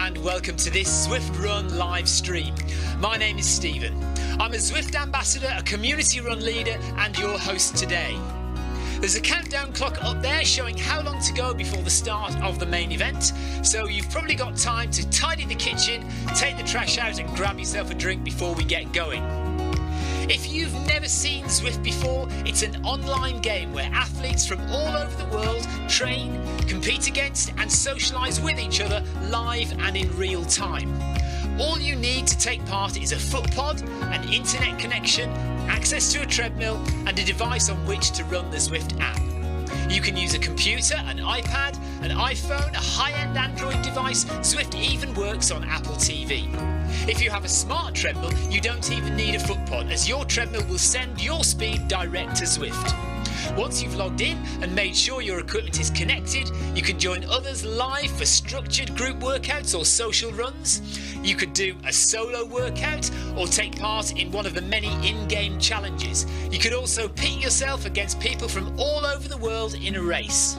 and welcome to this Zwift Run live stream. My name is Stephen. I'm a Zwift ambassador, a community run leader and your host today. There's a countdown clock up there showing how long to go before the start of the main event, so you've probably got time to tidy the kitchen, take the trash out and grab yourself a drink before we get going. If you've never seen Zwift before, it's an online game where athletes from all over the world train, compete against and socialise with each other live and in real time. All you need to take part is a foot pod, an internet connection, access to a treadmill and a device on which to run the Zwift app. You can use a computer, an iPad, an iPhone, a high-end Android device. Zwift even works on Apple TV. If you have a smart treadmill, you don't even need a foot pod, as your treadmill will send your speed direct to Zwift. Once you've logged in and made sure your equipment is connected, you can join others live for structured group workouts or social runs. You could do a solo workout or take part in one of the many in-game challenges. You could also pit yourself against people from all over the world in a race.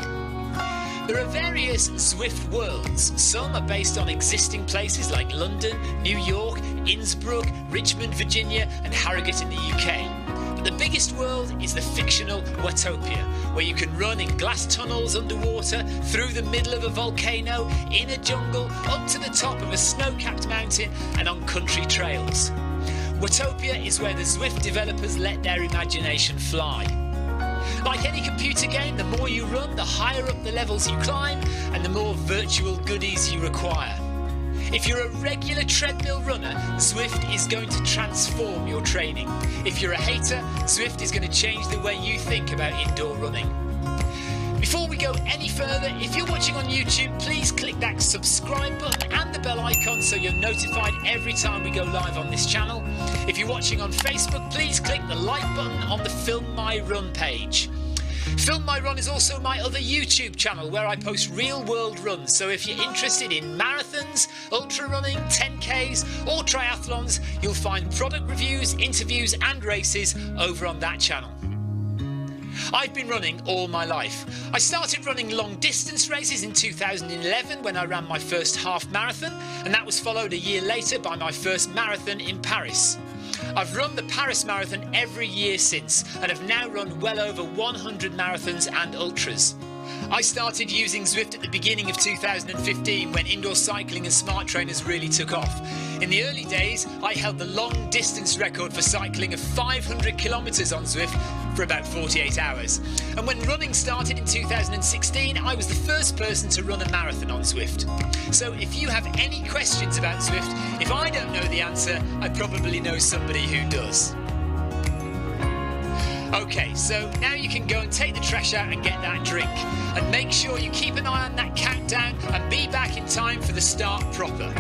There are various Zwift worlds. Some are based on existing places like London, New York, Innsbruck, Richmond, Virginia and Harrogate in the UK. But the biggest world is the fictional Watopia, where you can run in glass tunnels underwater, through the middle of a volcano, in a jungle, up to the top of a snow-capped mountain and on country trails. Watopia is where the Zwift developers let their imagination fly. Like any computer game, the more you run, the higher up the levels you climb and the more virtual goodies you require. If you're a regular treadmill runner, Zwift is going to transform your training. If you're a hater, Zwift is going to change the way you think about indoor running. Before we go any further, if you're watching on YouTube, please click that subscribe button and the bell icon so you're notified every time we go live on this channel. If you're watching on Facebook, please click the like button on the Film My Run page. Film My Run is also my other YouTube channel where I post real world runs, so if you're interested in marathons, ultra running, 10Ks or triathlons, you'll find product reviews, interviews and races over on that channel. I've been running all my life. I started running long distance races in 2011 when I ran my first half marathon, and that was followed a year later by my first marathon in Paris. I've run the Paris Marathon every year since and have now run well over 100 marathons and ultras. I started using Zwift at the beginning of 2015 when indoor cycling and smart trainers really took off. In the early days, I held the long distance record for cycling of 500 kilometres on Zwift for about 48 hours. And when running started in 2016, I was the first person to run a marathon on Zwift. So if you have any questions about Zwift, if I don't know the answer, I probably know somebody who does. Okay, so now you can go and take the trash out and get that drink. And make sure you keep an eye on that countdown and be back in time for the start proper.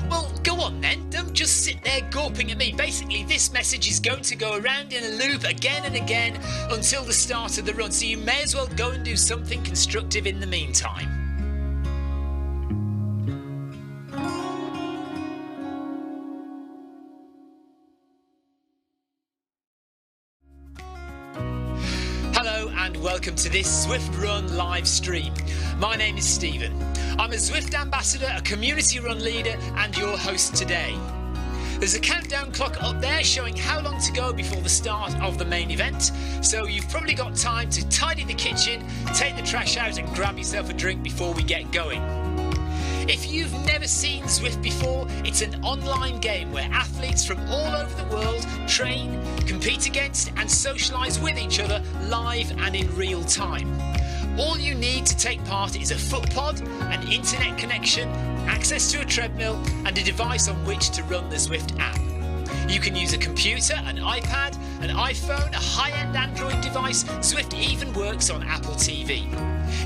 Well, go on then, don't just sit there gawping at me. Basically, this message is going to go around in a loop again and again until the start of the run, so you may as well go and do something constructive in the meantime. Hello and welcome to this Zwift Run live stream. My name is Stephen. I'm a Zwift ambassador, a community run leader and your host today. There's a countdown clock up there showing how long to go before the start of the main event, so you've probably got time to tidy the kitchen, take the trash out and grab yourself a drink before we get going. If you've never seen Zwift before, it's an online game where athletes from all over the world train, compete against and socialise with each other live and in real time. All you need to take part is a foot pod, an internet connection, access to a treadmill and a device on which to run the Zwift app. You can use a computer, an iPad, an iPhone, a high-end Android device. Zwift even works on Apple TV.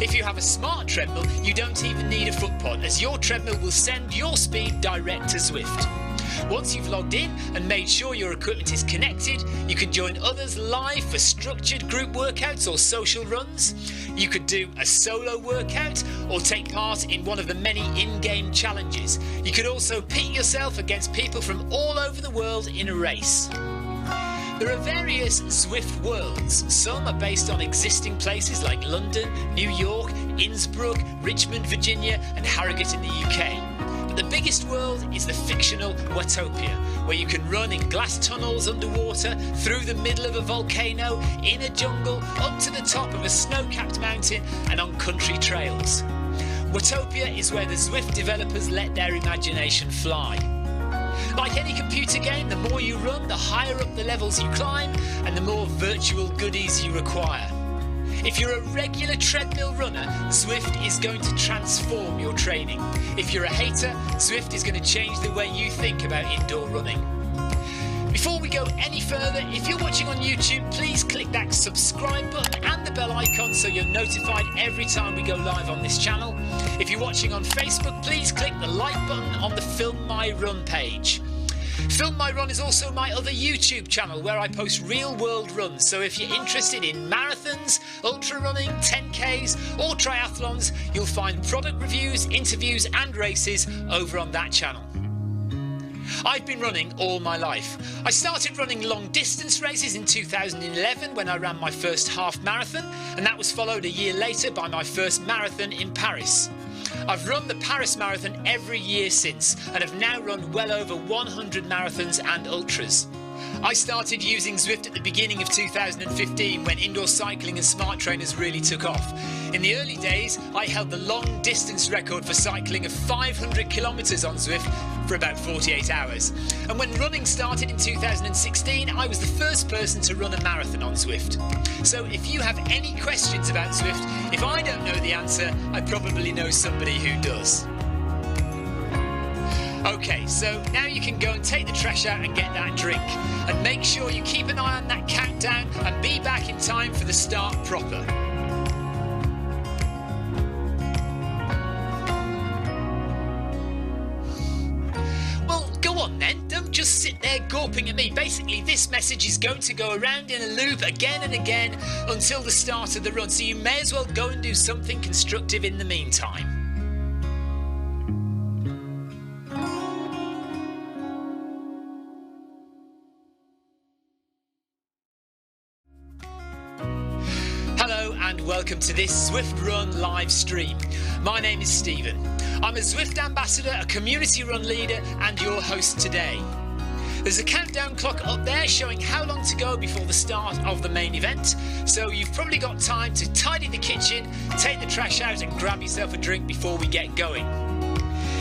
If you have a smart treadmill, you don't even need a foot pod, as your treadmill will send your speed direct to Zwift. Once you've logged in and made sure your equipment is connected, you can join others live for structured group workouts or social runs. You could do a solo workout or take part in one of the many in-game challenges. You could also pit yourself against people from all over the world in a race. There are various Zwift worlds. Some are based on existing places like London, New York, Innsbruck, Richmond, Virginia and Harrogate in the UK. But the biggest world is the fictional Watopia, where you can run in glass tunnels underwater, through the middle of a volcano, in a jungle, up to the top of a snow-capped mountain and on country trails. Watopia is where the Zwift developers let their imagination fly. Like any computer game, the more you run, the higher up the levels you climb and the more virtual goodies you require. If you're a regular treadmill runner, Zwift is going to transform your training. If you're a hater, Zwift is going to change the way you think about indoor running. Before we go any further, if you're watching on YouTube, please click that subscribe button and the bell icon so you're notified every time we go live on this channel. If you're watching on Facebook, please click the like button on the Film My Run page. Film My Run is also my other YouTube channel where I post real world runs, so if you're interested in marathons, ultra running, 10Ks or triathlons, you'll find product reviews, interviews and races over on that channel. I've been running all my life. I started running long distance races in 2011 when I ran my first half marathon, and that was followed a year later by my first marathon in Paris. I've run the Paris Marathon every year since and have now run well over 100 marathons and ultras. I started using Zwift at the beginning of 2015 when indoor cycling and smart trainers really took off. In the early days, I held the long distance record for cycling of 500 kilometres on Zwift for about 48 hours. And when running started in 2016, I was the first person to run a marathon on Zwift. So if you have any questions about Zwift, if I don't know the answer, I probably know somebody who does. Okay, so now you can go and take the trash out and get that drink. And make sure you keep an eye on that countdown and be back in time for the start proper. Well, go on then, don't just sit there gawping at me. Basically, this message is going to go around in a loop again and again until the start of the run, so you may as well go and do something constructive in the meantime. And welcome to this Zwift Run live stream. My name is Stephen. I'm a Zwift ambassador, a community run leader and your host today. There's a countdown clock up there showing how long to go before the start of the main event, so you've probably got time to tidy the kitchen, take the trash out and grab yourself a drink before we get going.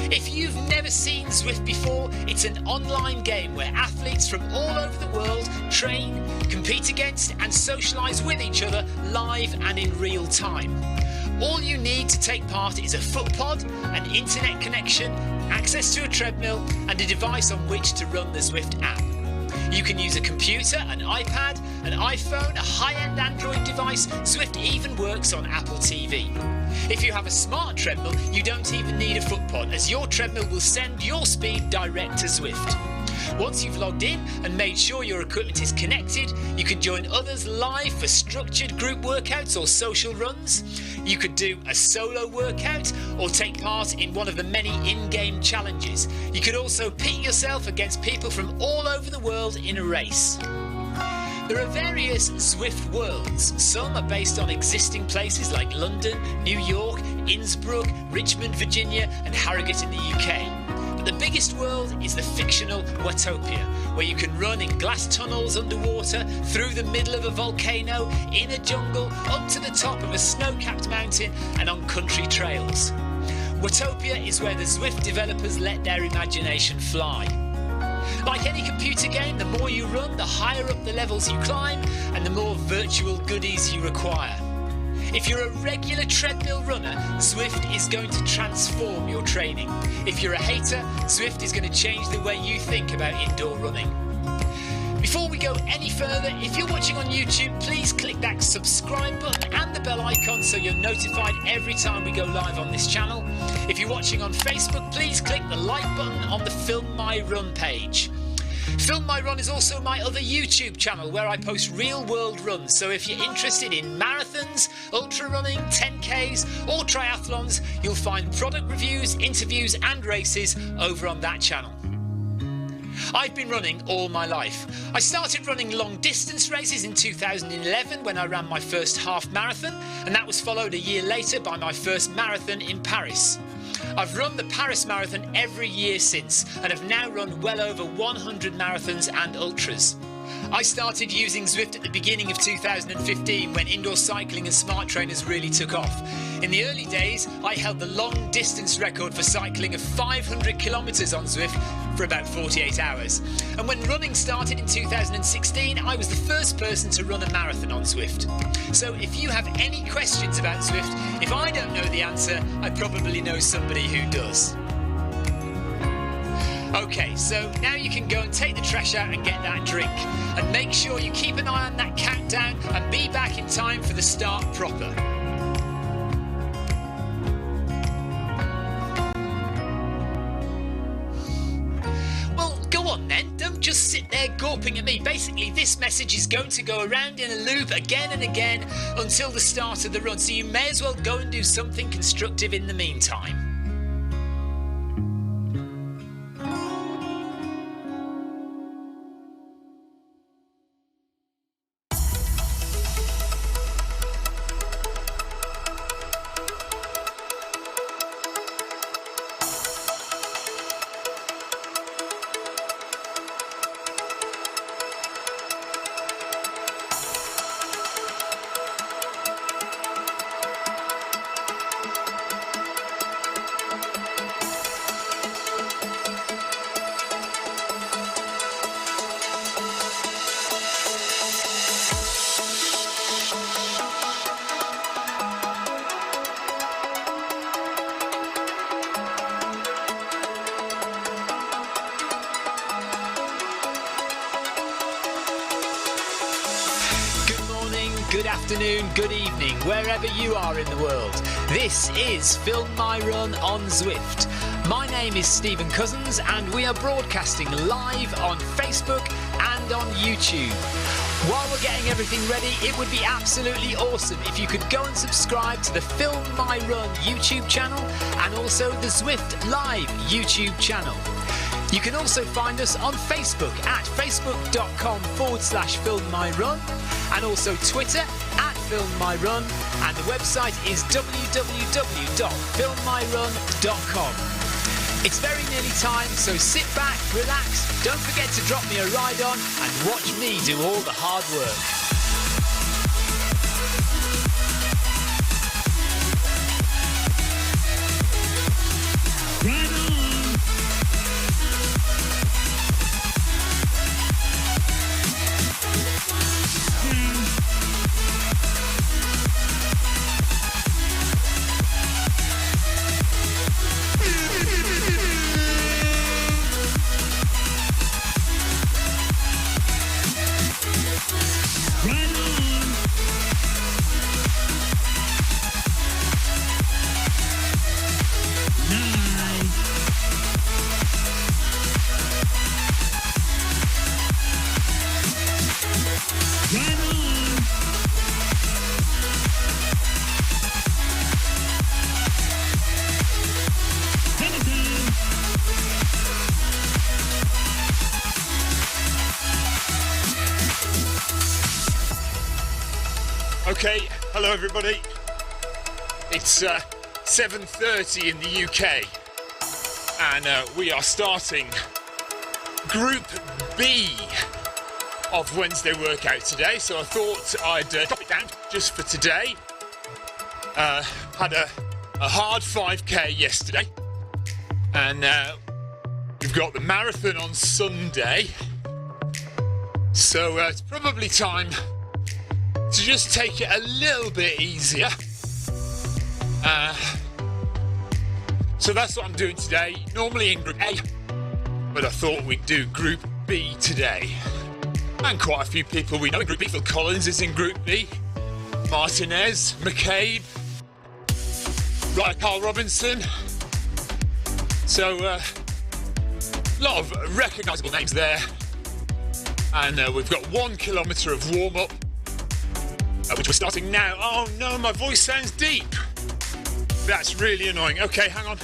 If you've never seen Zwift before, it's an online game where athletes from all over the world train, compete against and socialise with each other live and in real time. All you need to take part is a foot pod, an internet connection, access to a treadmill and a device on which to run the Zwift app. You can use a computer, an iPad, an iPhone, a high-end Android device. Zwift even works on Apple TV. If you have a smart treadmill, you don't even need a foot pod, as your treadmill will send your speed direct to Zwift. Once you've logged in and made sure your equipment is connected, you can join others live for structured group workouts or social runs. You could do a solo workout or take part in one of the many in-game challenges. You could also pit yourself against people from all over the world in a race. There are various Zwift worlds. Some are based on existing places like London, New York, Innsbruck, Richmond, Virginia and Harrogate in the UK. But the biggest world is the fictional Watopia, where you can run in glass tunnels underwater, through the middle of a volcano, in a jungle, up to the top of a snow-capped mountain and on country trails. Watopia is where the Zwift developers let their imagination fly. Like any computer game, the more you run, the higher up the levels you climb and the more virtual goodies you require. If you're a regular treadmill runner, Zwift is going to transform your training. If you're a hater, Zwift is going to change the way you think about indoor running. Before we go any further, if you're watching on YouTube, please click that subscribe button and the bell icon so you're notified every time we go live on this channel. If you're watching on Facebook, please click the like button on the Film My Run page. Film My Run is also my other YouTube channel where I post real world runs, so if you're interested in marathons, ultra running, 10Ks or triathlons, you'll find product reviews, interviews and races over on that channel. I've been running all my life. I started running long distance races in 2011 when I ran my first half marathon, and that was followed a year later by my first marathon in Paris. I've run the Paris Marathon every year since and have now run well over 100 marathons and ultras. I started using Zwift at the beginning of 2015 when indoor cycling and smart trainers really took off. In the early days, I held the long distance record for cycling of 500 kilometres on Zwift for about 48 hours. And when running started in 2016, I was the first person to run a marathon on Zwift. So if you have any questions about Zwift, if I don't know the answer, I probably know somebody who does. Okay, so now you can go and take the trash out and get that drink. And make sure you keep an eye on that countdown and be back in time for the start proper. Well, go on then, don't just sit there gawping at me. Basically, this message is going to go around in a loop again and again until the start of the run, so you may as well go and do something constructive in the meantime. Good afternoon, good evening, wherever you are in the world. This is Film My Run on Zwift. My name is Stephen Cousins and we are broadcasting live on Facebook and on YouTube. While we're getting everything ready, it would be absolutely awesome if you could go and subscribe to the Film My Run YouTube channel and also the Zwift Live YouTube channel. You can also find us on Facebook at facebook.com/filmmyrun and also Twitter at filmmyrun, and the website is www.filmmyrun.com. It's very nearly time, so sit back, relax, don't forget to drop me a ride on and watch me do all the hard work. Okay, hello everybody. It's 7:30 in the UK and we are starting Group B of Wednesday workout today, so I thought I'd drop it down just for today. Had a hard 5k yesterday and we've got the marathon on Sunday, so it's probably time to just take it a little bit easier. So that's what I'm doing today. Normally in Group A, but I thought we'd do Group B today. And quite a few people we know in Group B. Phil Collins is in Group B. Martinez, McCabe, Carl Robinson. So a lot of recognisable names there. And we've got 1 kilometre of warm-up, which we're starting now. Oh no, my voice sounds deep. That's really annoying. Okay, hang on.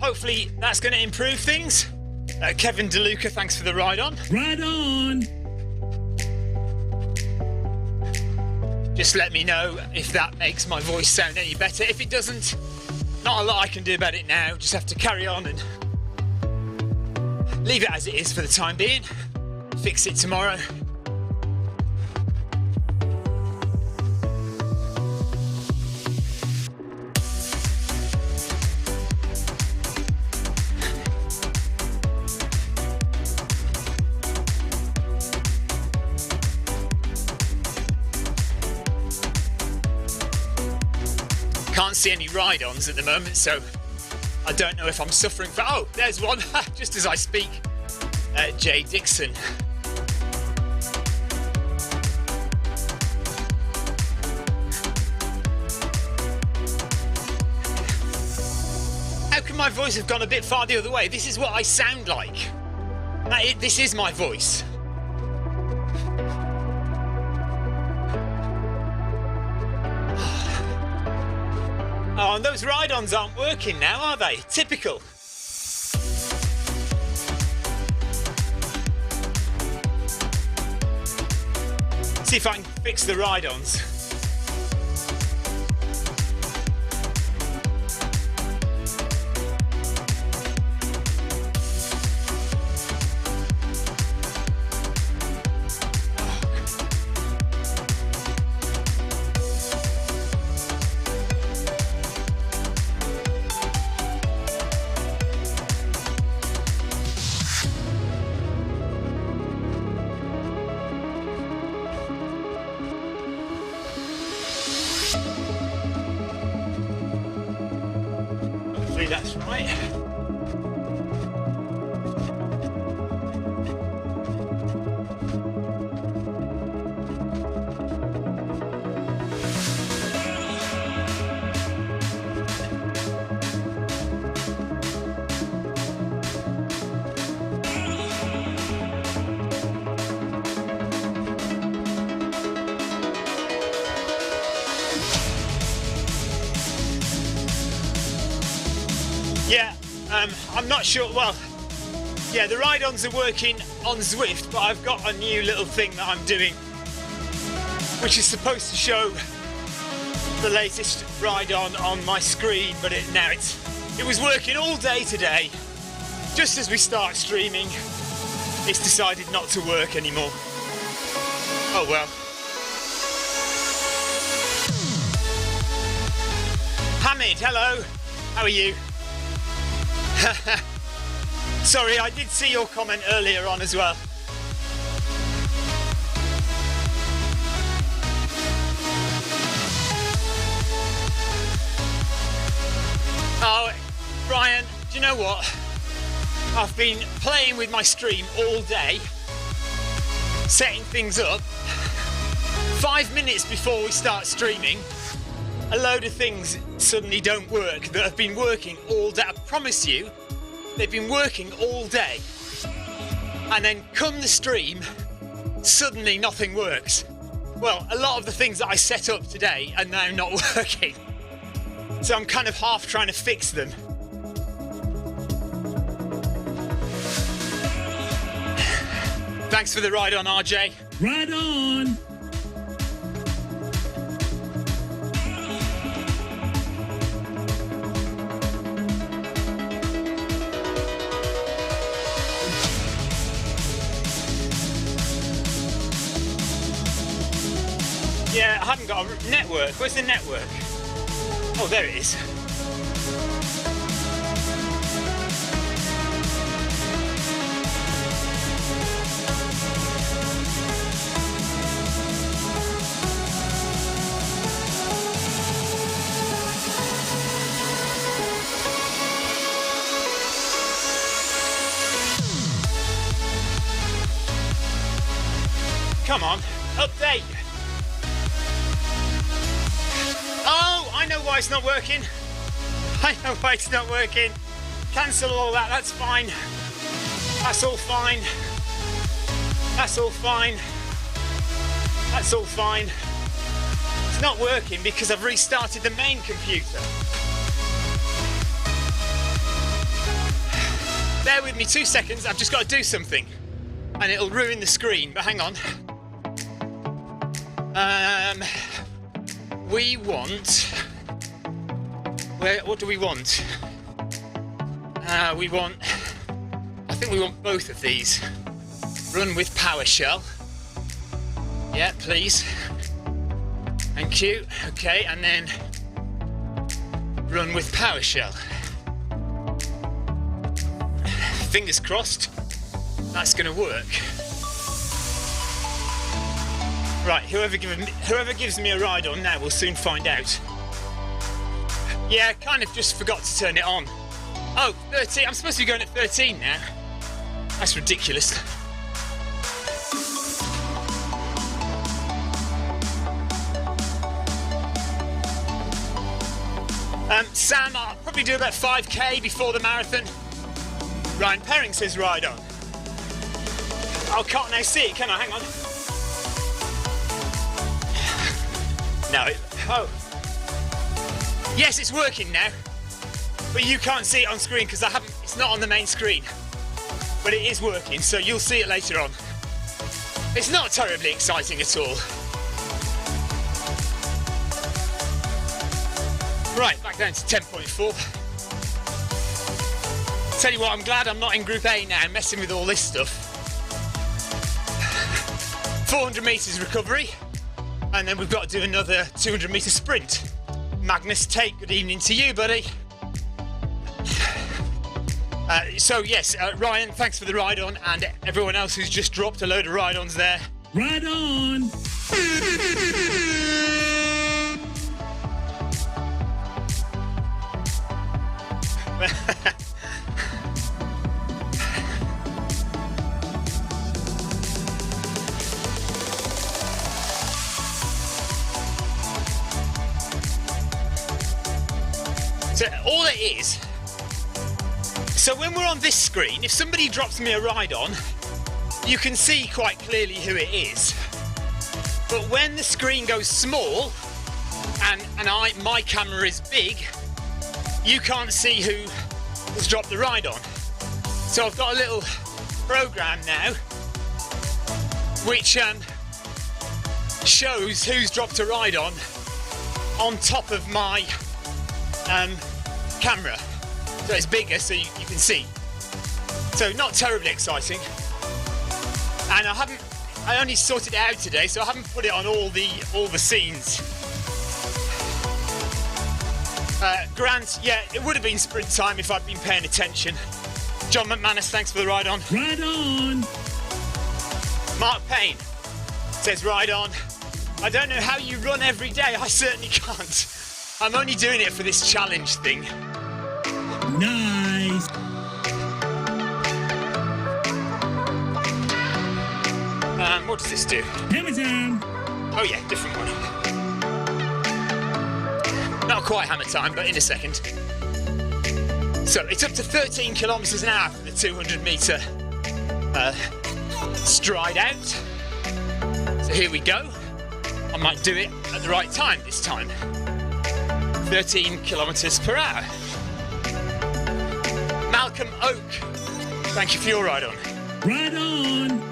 hopefully that's going to improve things. Kevin DeLuca, thanks for the ride on. Ride on! Just let me know if that makes my voice sound any better. If it doesn't, not a lot I can do about it now. Just have to carry on and leave it as it is for the time being. Fix it tomorrow. Can't see any ride-ons at the moment, so I don't know if I'm suffering for... Oh, there's one, just as I speak. Jay Dixon. How can my voice have gone a bit far the other way? This is what I sound like. This is my voice. Oh, and those ride-ons aren't working now, are they? Typical. See if I can fix the ride-ons. That's right. Yeah, I'm not sure. Well, yeah, the ride-ons are working on Zwift, but I've got a new little thing that I'm doing, which is supposed to show the latest ride-on my screen, but it was working all day today. Just as we start streaming, it's decided not to work anymore. Oh well. Hamid, hello. How are you? Sorry, I did see your comment earlier on as well. Oh, Brian, do you know what? I've been playing with my stream all day, setting things up. 5 minutes before we start streaming, a load of things suddenly don't work that have been working all day. I promise you, they've been working all day. And then come the stream, suddenly nothing works. Well, a lot of the things that I set up today are now not working. So I'm kind of half trying to fix them. Thanks for the ride on, RJ. Ride on! Yeah, I haven't got a network. Where's the network? Oh, there it is. Come on, update. Oh, I know why it's not working. I know why it's not working. Cancel all that, that's fine. That's all fine. That's all fine. That's all fine. It's not working because I've restarted the main computer. Bear with me 2 seconds, I've just got to do something. And it'll ruin the screen, but hang on. We want... What do we want? I think we want both of these. Run with PowerShell. Yeah, please. Thank you. Okay, and then run with PowerShell. Fingers crossed that's going to work. Right, whoever gives me a ride on now will soon find out. Yeah, kind of just forgot to turn it on. Oh, 13. I'm supposed to be going at 13 now. That's ridiculous. Sam, I'll probably do about 5k before the marathon. Ryan Perring says ride on. I can't now see it, can I? Hang on. No. Oh. Yes, it's working now. But you can't see it on screen because it's not on the main screen. But it is working, so you'll see it later on. It's not terribly exciting at all. Right, back down to 10.4. Tell you what, I'm glad I'm not in Group A now, messing with all this stuff. 400 metres recovery, and then we've got to do another 200 metre sprint. Magnus Tate, good evening to you, buddy. So yes, Ryan, thanks for the ride on, and everyone else who's just dropped a load of ride ons there. Ride on! So all it is, so when we're on this screen, if somebody drops me a ride on, you can see quite clearly who it is. But when the screen goes small and my camera is big, you can't see who has dropped the ride on. So I've got a little program now which shows who's dropped a ride on top of my camera. So it's bigger so you can see. So not terribly exciting. And I only sorted it out today, so I haven't put it on all the scenes. Grant, yeah, it would have been sprint time if I'd been paying attention. John McManus, thanks for the ride on. Ride on! Mark Payne says ride on. I don't know how you run every day, I certainly can't. I'm only doing it for this challenge thing. Nice! What does this do? Hammer time! Oh yeah, different one. Not quite hammer time, but in a second. So it's up to 13 kilometres an hour for the 200 metre stride out. So here we go. I might do it at the right time this time. 13 kilometres per hour. Malcolm Oak, thank you for your ride on. Ride on!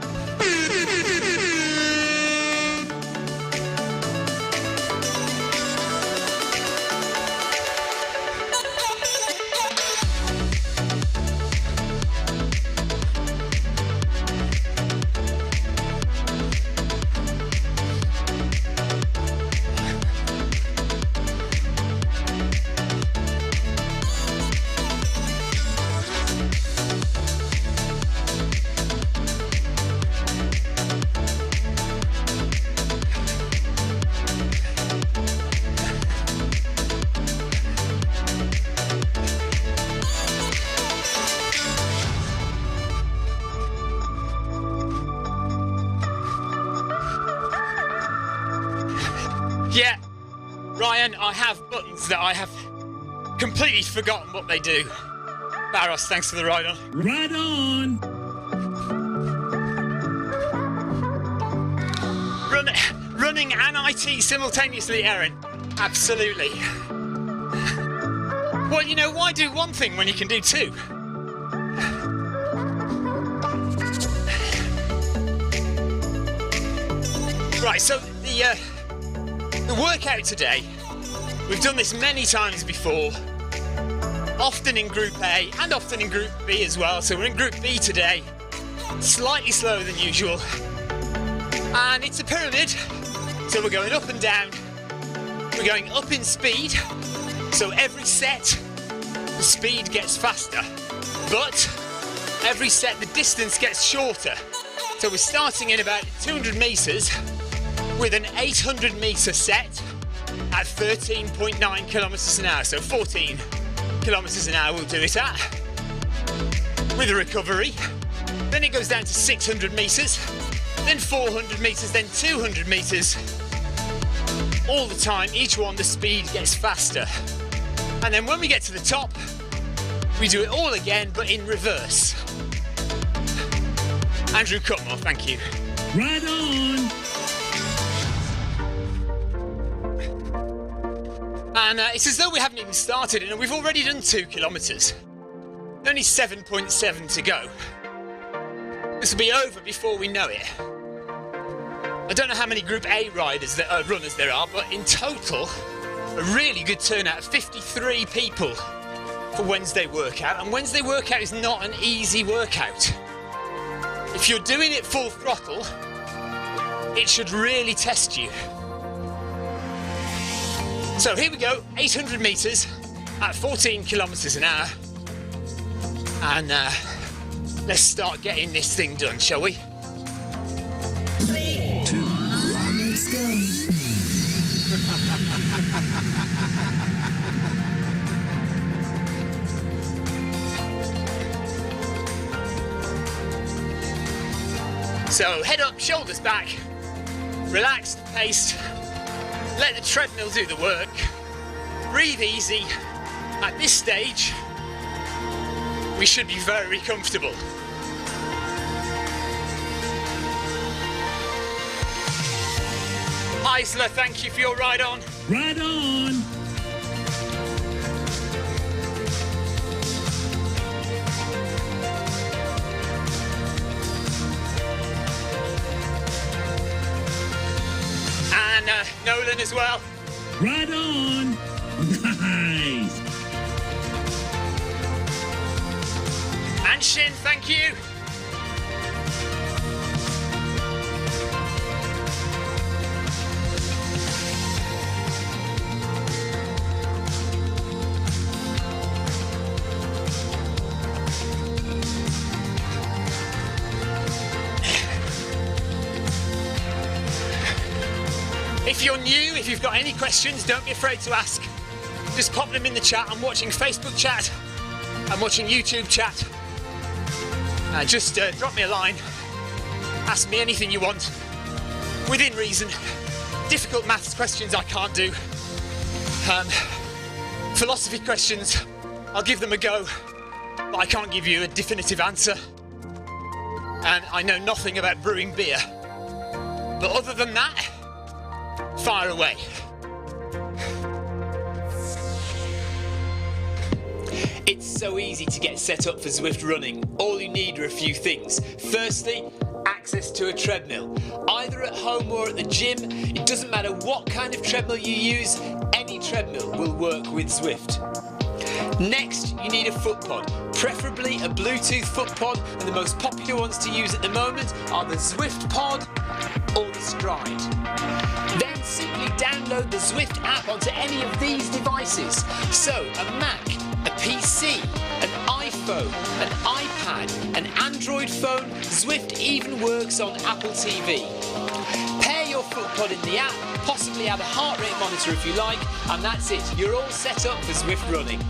Yeah, Ryan, I have buttons that I have completely forgotten what they do. Barros, thanks for the ride on. Ride on! Running and IT simultaneously, Erin. Absolutely. Well, you know, why do one thing when you can do two? Right, so the workout today, we've done this many times before, often in Group A and often in Group B as well. So we're in Group B today, slightly slower than usual, and it's a pyramid, so we're going up and down. We're going up in speed, so every set the speed gets faster, but every set the distance gets shorter. So we're starting in about 200 metres with an 800 metre set at 13.9 kilometres an hour, so 14 kilometres an hour we'll do it at, with a recovery. Then it goes down to 600 metres, then 400 metres, then 200 metres. All the time, each one the speed gets faster. And then when we get to the top, we do it all again, but in reverse. Andrew Cutmore, thank you. Right on. And it's as though we haven't even started, and we've already done 2 kilometres. Only 7.7 to go. This will be over before we know it. I don't know how many Group A runners there are, but in total, a really good turnout, 53 people for Wednesday workout. And Wednesday workout is not an easy workout. If you're doing it full throttle, it should really test you. So here we go, 800 metres at 14 kilometres an hour. And let's start getting this thing done, shall we? 3, 2, 1, let's go. So head up, shoulders back, relaxed pace, let the treadmill do the work, breathe easy. At this stage, we should be very comfortable. Isla, thank you for your ride on. Right on. And Nolan as well. Right on. Nice. And Shin, thank you. If you're new, if you've got any questions, don't be afraid to ask. Just pop them in the chat. I'm watching Facebook chat. I'm watching YouTube chat. Just drop me a line. Ask me anything you want. Within reason. Difficult maths questions I can't do. Philosophy questions, I'll give them a go. But I can't give you a definitive answer. And I know nothing about brewing beer. But other than that, fire away. It's so easy to get set up for Zwift running. All you need are a few things. Firstly, access to a treadmill. Either at home or at the gym, it doesn't matter what kind of treadmill you use, any treadmill will work with Zwift. Next, you need a foot pod, preferably a Bluetooth foot pod, and the most popular ones to use at the moment are the Zwift Pod or the Stride. Then simply download the Zwift app onto any of these devices. So, a Mac, a PC, an iPhone, an iPad, an Android phone, Zwift even works on Apple TV. Pair your foot pod in the app, possibly add a heart rate monitor if you like, and that's it. You're all set up for Zwift running.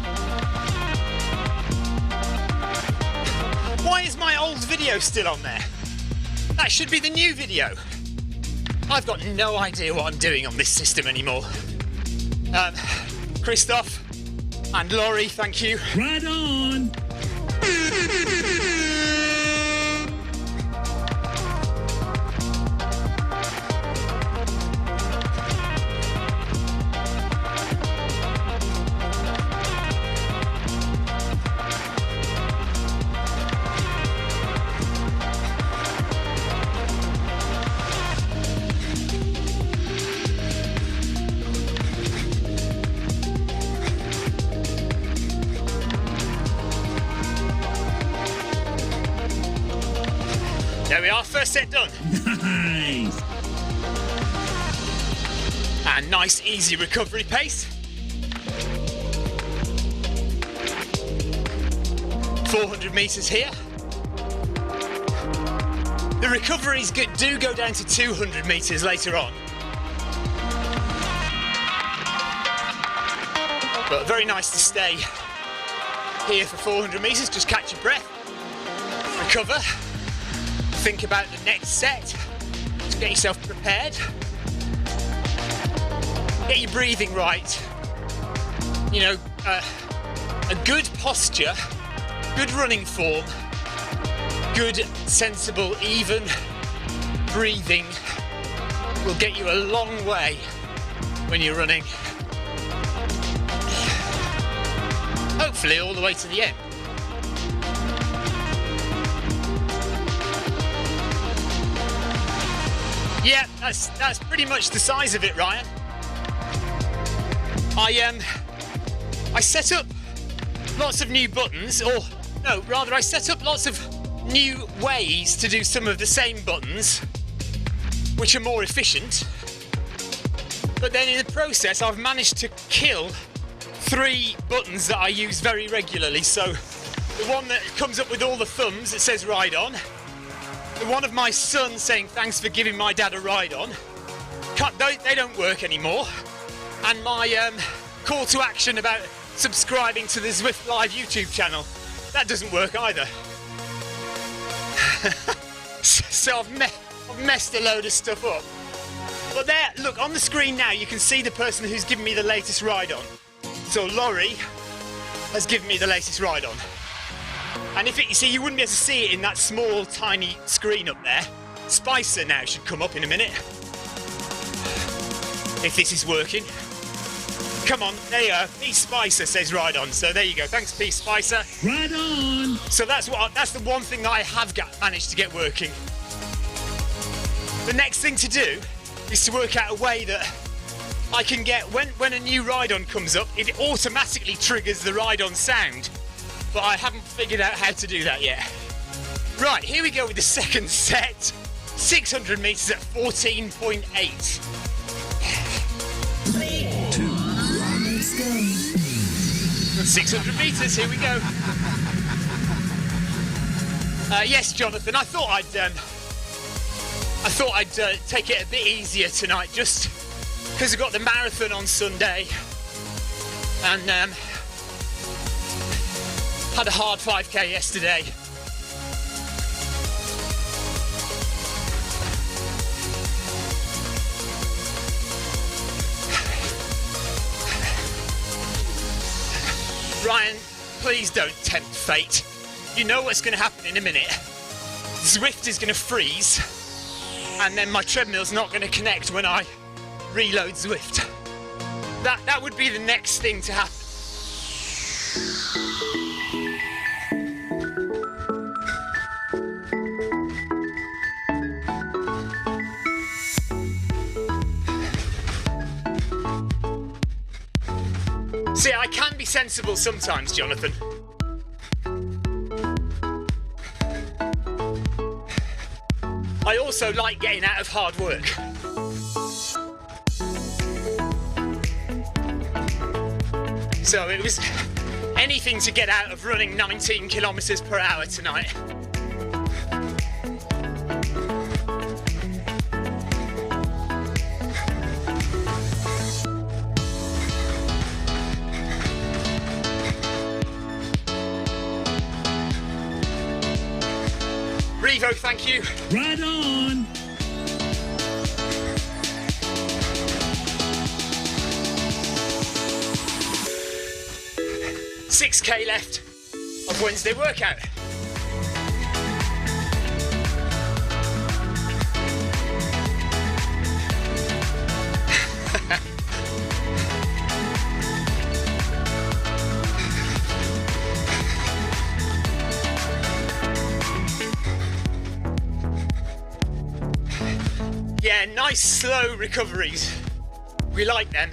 Why is my old video still on there? That should be the new video. I've got no idea what I'm doing on this system anymore. Christoph and Laurie, thank you. Right on. first set done. Nice. And nice, easy recovery pace. 400 metres here. The recoveries do go down to 200 metres later on. But very nice to stay here for 400 metres, just catch your breath, recover, think about the next set, to get yourself prepared, get your breathing right, you know, a good posture, good running form, good, sensible, even breathing will get you a long way when you're running. Hopefully all the way to the end. Yeah, that's pretty much the size of it, Ryan. I set up lots of new buttons, or no, rather I set up lots of new ways to do some of the same buttons, which are more efficient. But then in the process, I've managed to kill 3 buttons that I use very regularly. So the one that comes up with all the thumbs that says ride on, the one of my son saying thanks for giving my dad a ride on, they don't work anymore, and my call to action about subscribing to the Zwift Live YouTube channel, that doesn't work either. So I've messed a load of stuff up. But there, look, on the screen now you can see the person who's given me the latest ride on. So Laurie has given me the latest ride on. And you see, you wouldn't be able to see it in that small, tiny screen up there. Spicer now should come up in a minute. If this is working. Come on, there you are. P. Spicer says ride on. So there you go. Thanks, P. Spicer. Ride on. So that's the one thing that I have managed to get working. The next thing to do is to work out a way that I can get, when a new ride-on comes up, it automatically triggers the ride-on sound. But I haven't figured out how to do that yet. Right, here we go with the second set. 600 metres at 14.8. 3, 2, 1, let's go. 600 metres, here we go. Yes, Jonathan, I thought I'd take it a bit easier tonight, just because I've got the marathon on Sunday, and had a hard 5k yesterday. Ryan, please don't tempt fate. You know what's going to happen in a minute. Zwift is going to freeze, and then my treadmill's not going to connect when I reload Zwift. That would be the next thing to happen. See, I can be sensible sometimes, Jonathan. I also like getting out of hard work. So it was anything to get out of running 19 kilometres per hour tonight. Revo, thank you. Right on. $6k left of Wednesday workout. Yeah, nice slow recoveries. We like them.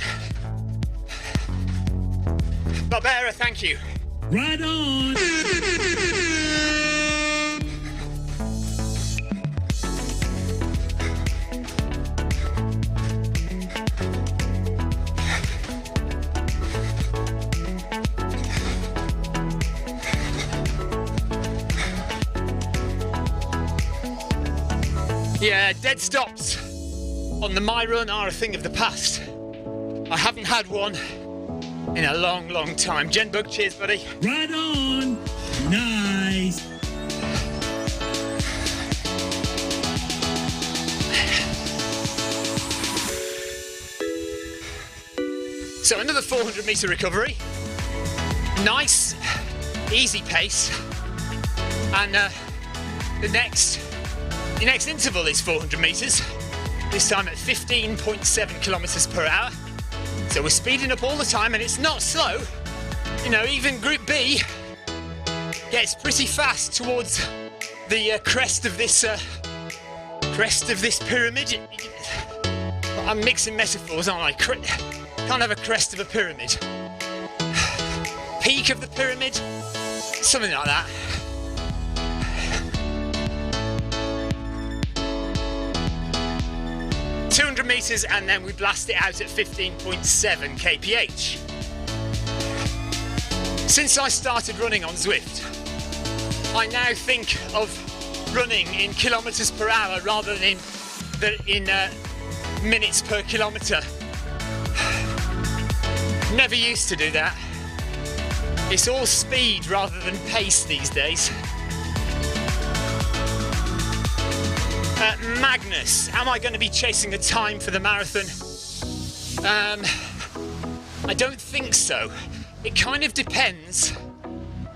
Barbera, thank you. Right on. Yeah, dead stops on the My Run are a thing of the past. I haven't had one in a long, long time. Jen Bug, cheers, buddy. Right on. Nice. So another 400 metre recovery. Nice, easy pace. And the next interval is 400 metres. This time at 15.7 kilometres per hour. So we're speeding up all the time, and it's not slow. You know, even Group B gets pretty fast towards the crest of this pyramid. I'm mixing metaphors, aren't I? Can't have a crest of a pyramid. Peak of the pyramid, something like that. ...200 metres, and then we blast it out at 15.7 kph. Since I started running on Zwift, I now think of running in kilometres per hour rather than in minutes per kilometre. Never used to do that. It's all speed rather than pace these days. Magnus, am I going to be chasing a time for the marathon? I don't think so. It kind of depends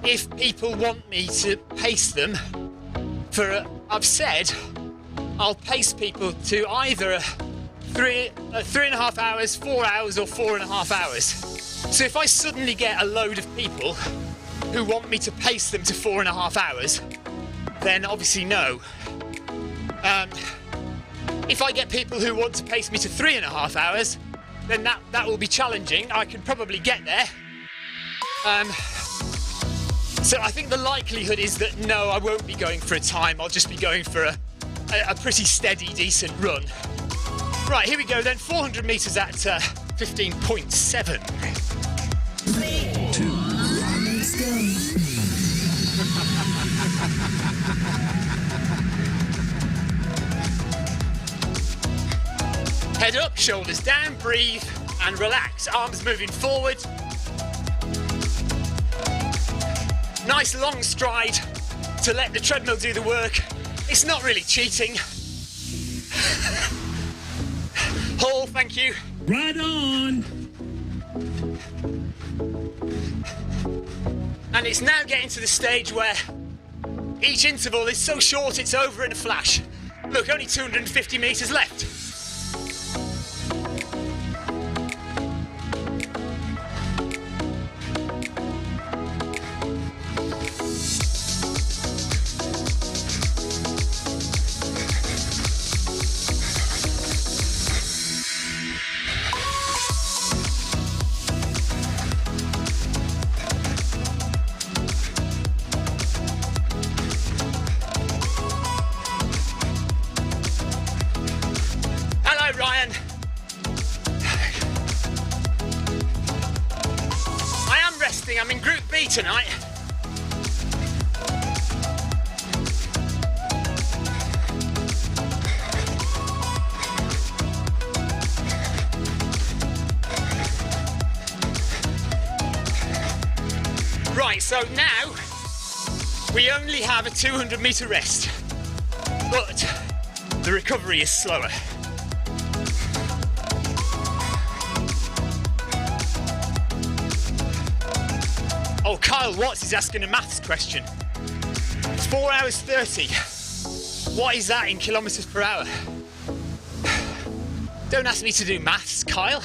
if people want me to pace them for I've said I'll pace people to either 3.5 hours, 4 hours, or 4.5 hours. So if I suddenly get a load of people who want me to pace them to 4.5 hours, then obviously no. If I get people who want to pace me to 3.5 hours, then that will be challenging. I can probably get there. So I think the likelihood is that no, I won't be going for a time. I'll just be going for a pretty steady, decent run. Right, here we go then. 400 metres at 15.7. 3, 2, 1, let's go. Head up, shoulders down, breathe and relax. Arms moving forward. Nice long stride to let the treadmill do the work. It's not really cheating. Hall, thank you. Right on. And it's now getting to the stage where each interval is so short it's over in a flash. Look, only 250 metres left. Ryan. I am resting. I'm in Group B tonight. Right, so now we only have a 200 metre rest, but the recovery is slower. Oh, Kyle Watts is asking a maths question. It's 4 hours 30. What is that in kilometres per hour? Don't ask me to do maths, Kyle.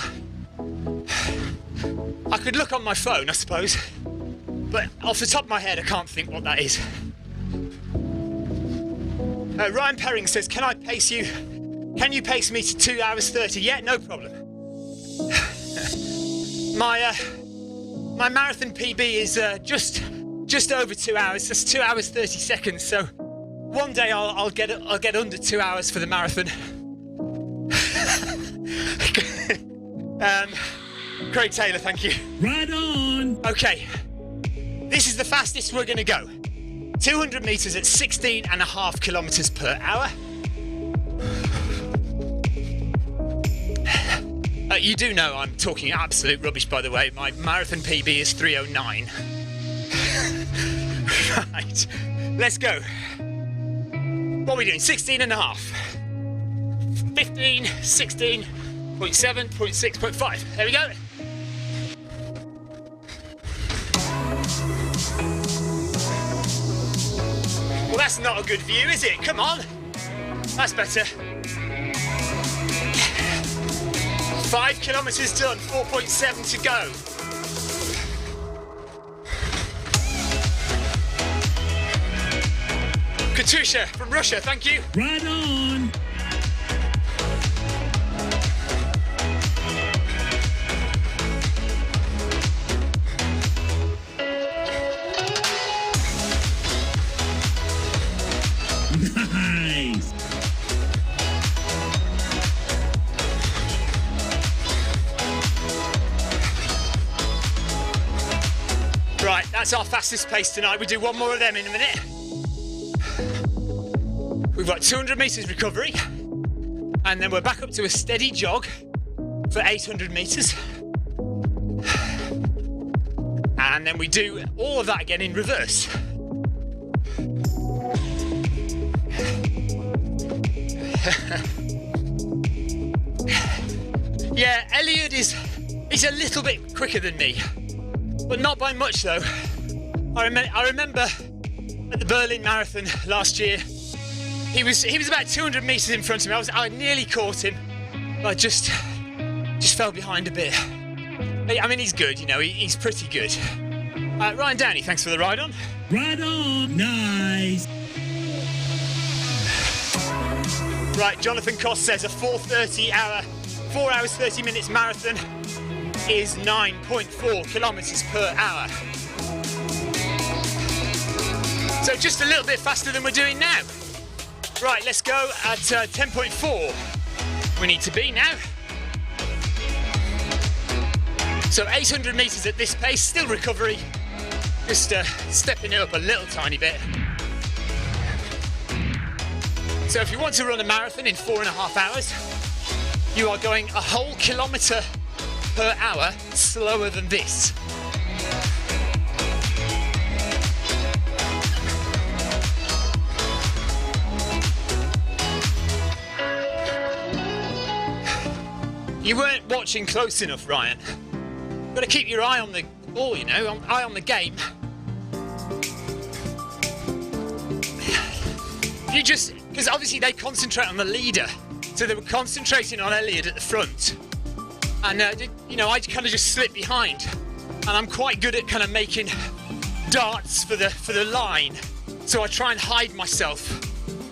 I could look on my phone, I suppose. But off the top of my head, I can't think what that is. Ryan Perring says, can I pace you? Can you pace me to 2 hours 30? Yeah, no problem. My marathon PB is just over 2 hours. That's 2 hours 30 seconds. So one day I'll get under 2 hours for the marathon. Craig Taylor, thank you. Right on. Okay, this is the fastest we're going to go. 200 metres at 16.5 kilometres per hour. You do know I'm talking absolute rubbish, by the way. My marathon PB is 3:09. Right, let's go. What are we doing? 16 and a half. 15, 16, 0.7, 0.6, 0.5. There we go. Well, that's not a good view, is it? Come on. That's better. 5 kilometres done, 4.7 to go. Katusha from Russia, thank you. Right on. Nice. Right, that's our fastest pace tonight. We do one more of them in a minute. We've got 200 metres recovery, and then we're back up to a steady jog for 800 metres. And then we do all of that again in reverse. Yeah, Elliot he's a little bit quicker than me, but not by much though. I remember at the Berlin Marathon last year, he was about 200 metres in front of me. I nearly caught him, but I just fell behind a bit. I mean, he's good, you know, he's pretty good. Ryan Downey, thanks for the ride on. Right on. Nice. Right, Jonathan Cost says a 4 hours 30 minutes marathon is 9.4 kilometres per hour. So just a little bit faster than we're doing now. Right, let's go at 10.4. We need to be now. So 800 metres at this pace, still recovery. Just stepping it up a little tiny bit. So if you want to run a marathon in 4.5 hours, you are going a whole kilometre per hour slower than this. You weren't watching close enough, Ryan. You've got to keep your eye on the ball, you know, eye on the game. You just, because obviously they concentrate on the leader, so they were concentrating on Elliot at the front. And, you know, I kind of just slip behind. And I'm quite good at kind of making darts for the line. So I try and hide myself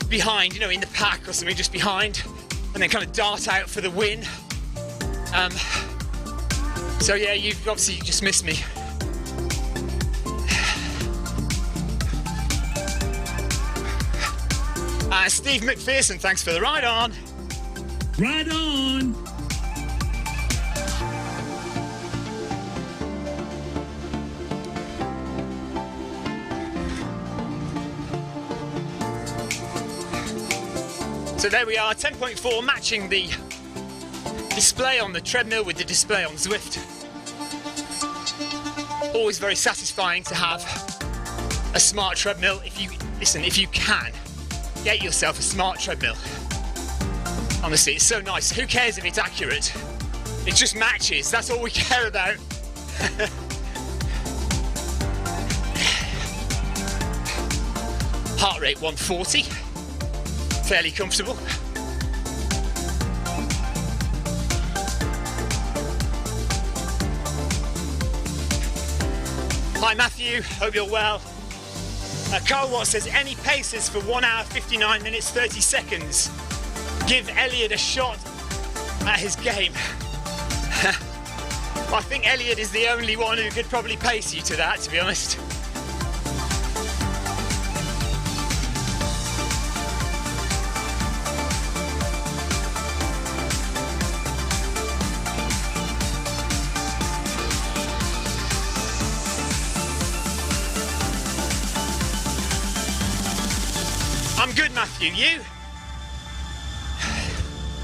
behind, you know, in the pack or something, just behind, and then kind of dart out for the win. So yeah, you've obviously just missed me. Steve McPherson, thanks for the ride on. Right on. So there we are, 10.4, matching the display on the treadmill with the display on Zwift. Always very satisfying to have a smart treadmill. If you can, get yourself a smart treadmill. Honestly, it's so nice. Who cares if it's accurate? It just matches. That's all we care about. Heart rate 140. Fairly comfortable. Hi Matthew, hope you're well. Carl Watt says, any paces for 1 hour, 59 minutes, 30 seconds. Give Elliot a shot at his game. I think Elliot is the only one who could probably pace you to that, to be honest. I'm good, Matthew. You?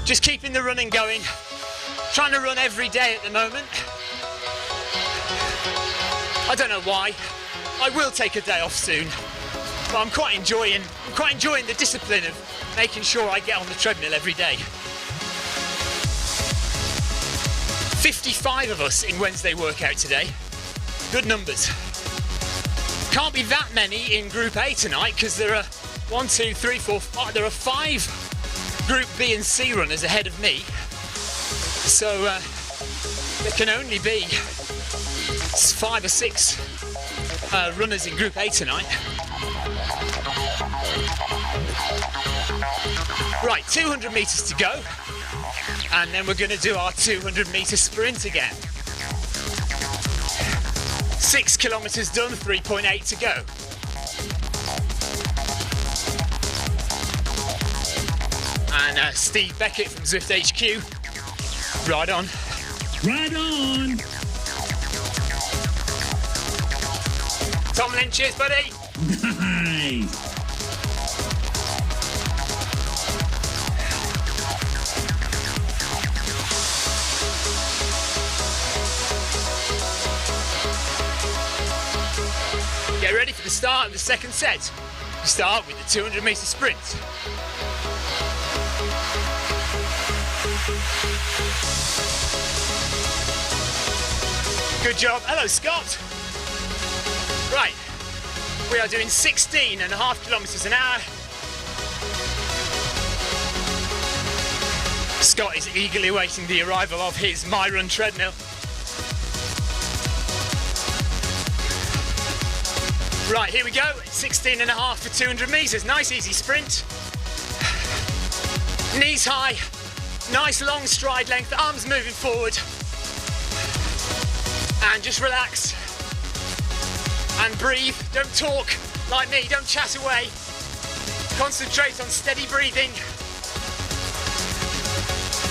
Just keeping the running going. Trying to run every day at the moment. I don't know why. I will take a day off soon, but I'm quite enjoying the discipline of making sure I get on the treadmill every day. 55 of us in Wednesday workout today. Good numbers. Can't be that many in Group A tonight because there are 1, 2, 3, 4, 5. There are 5 Group B and C runners ahead of me. So there can only be 5 or 6 runners in Group A tonight. Right, 200 metres to go, and then we're going to do our 200 metre sprint again. 6 kilometres done, 3.8 to go. And Steve Beckett from Zwift HQ, right on. Right on. Tomlin, cheers, buddy. Nice. Get ready for the start of the second set. We start with the 200 metre sprint. Good job. Hello, Scott. Right, we are doing 16.5 kilometres an hour. Scott is eagerly awaiting the arrival of his My Run treadmill. Right, here we go. 16.5 for 200 metres. Nice easy sprint. Knees high. Nice long stride length. Arms moving forward. And just relax. And breathe. Don't talk like me. Don't chat away. Concentrate on steady breathing.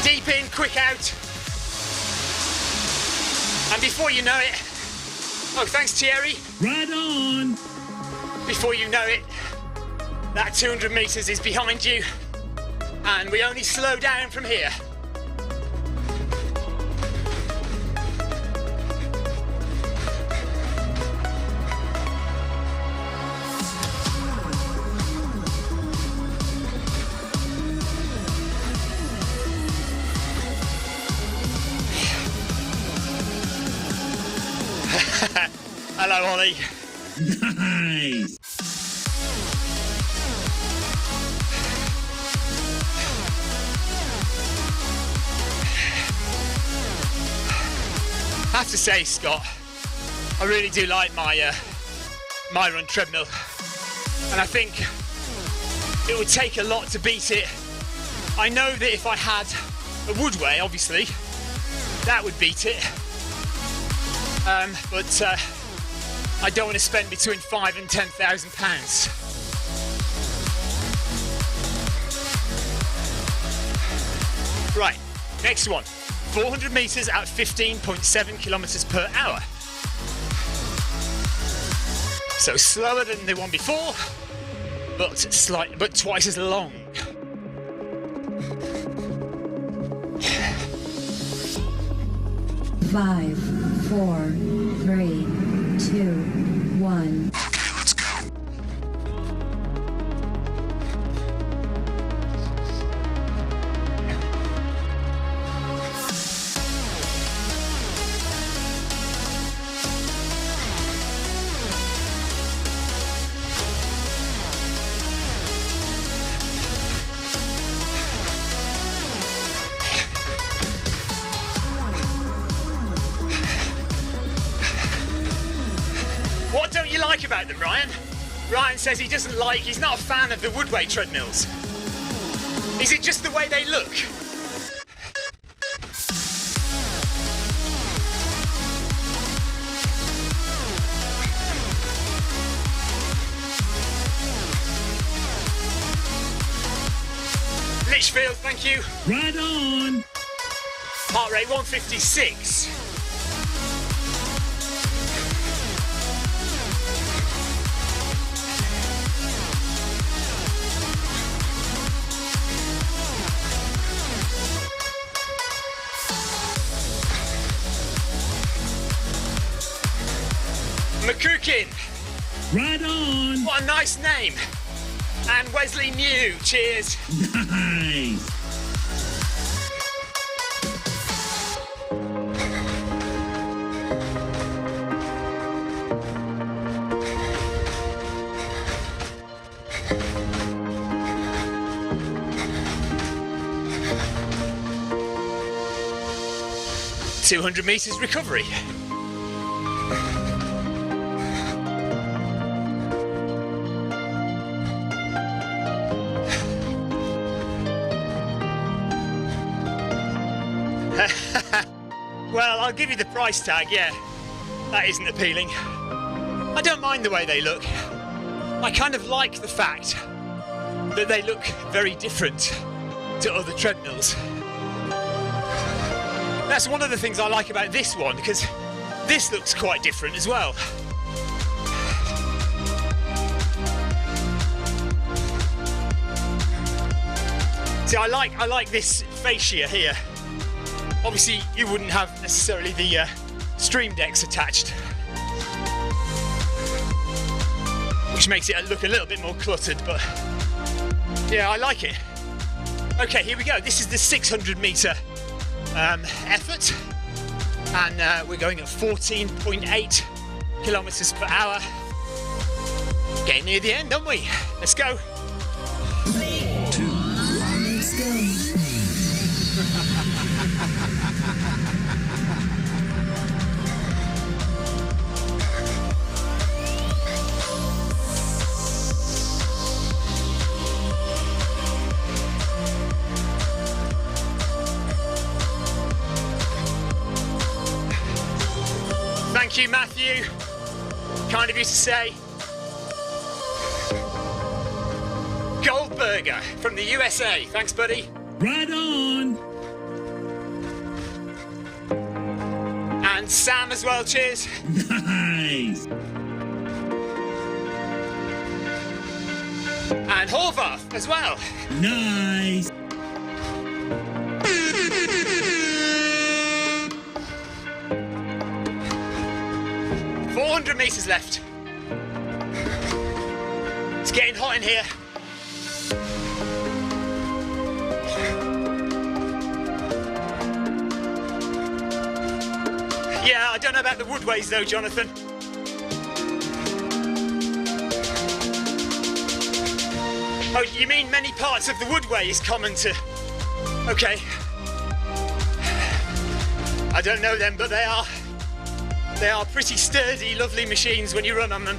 Deep in, quick out. And before you know it... Oh, thanks, Thierry. Right on. Before you know it, that 200 metres is behind you. And we only slow down from here. Hello, Ollie. Nice. I have to say, Scott, I really do like my My Run treadmill, and I think it would take a lot to beat it. I know that if I had a Woodway, obviously, that would beat it. But I don't want to spend between £5,000 and £10,000. Right, next one. 400 metres at 15.7 kilometres per hour. So slower than the one before, but twice as long. Five, 4, 3, 2, 1. Okay, let's go. What don't you like about them, Ryan? Ryan says he's not a fan of the Woodway treadmills. Is it just the way they look? Litchfield, thank you. Right on. Heart rate 156. Makuri. Right on. What a nice name. And Wesley Mew. Cheers. Nice. $200 meters recovery. Well, I'll give you the price tag, yeah. That isn't appealing. I don't mind the way they look. I kind of like the fact that they look very different to other treadmills. That's one of the things I like about this one, because this looks quite different as well. See, I like this fascia here. Obviously, you wouldn't have necessarily the stream decks attached, which makes it look a little bit more cluttered, but yeah, I like it. Okay, here we go. This is the 600 meter effort, and we're going at 14.8 kilometers per hour. Getting near the end, aren't we? Let's go. 3, 2, 1, let's go. Thank you, Matthew. Kind of you to say. Goldberger from the USA. Thanks, buddy. Right on. And Sam as well, cheers. Nice. And Horvath as well. Nice. $400 meters left. It's getting hot in here. Yeah, I don't know about the woodways though, Jonathan. Oh, you mean many parts of the woodway is common to... Okay. I don't know them, but they are pretty sturdy, lovely machines when you run on them.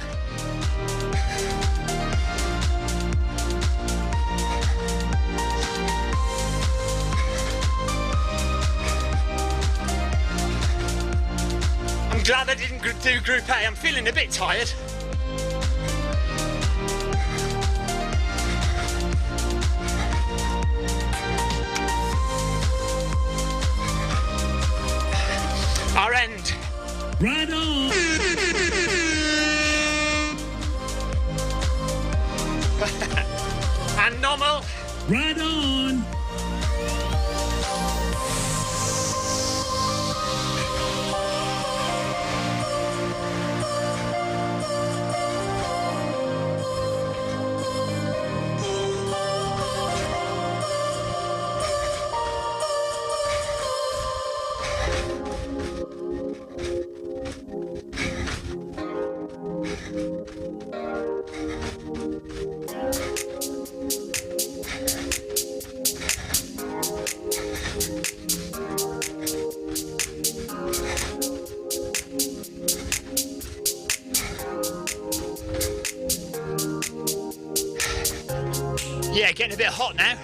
I'm glad I didn't do Group A. I'm feeling a bit tired. Our end. Right on. And normal. Right on. Yeah, getting a bit hot now.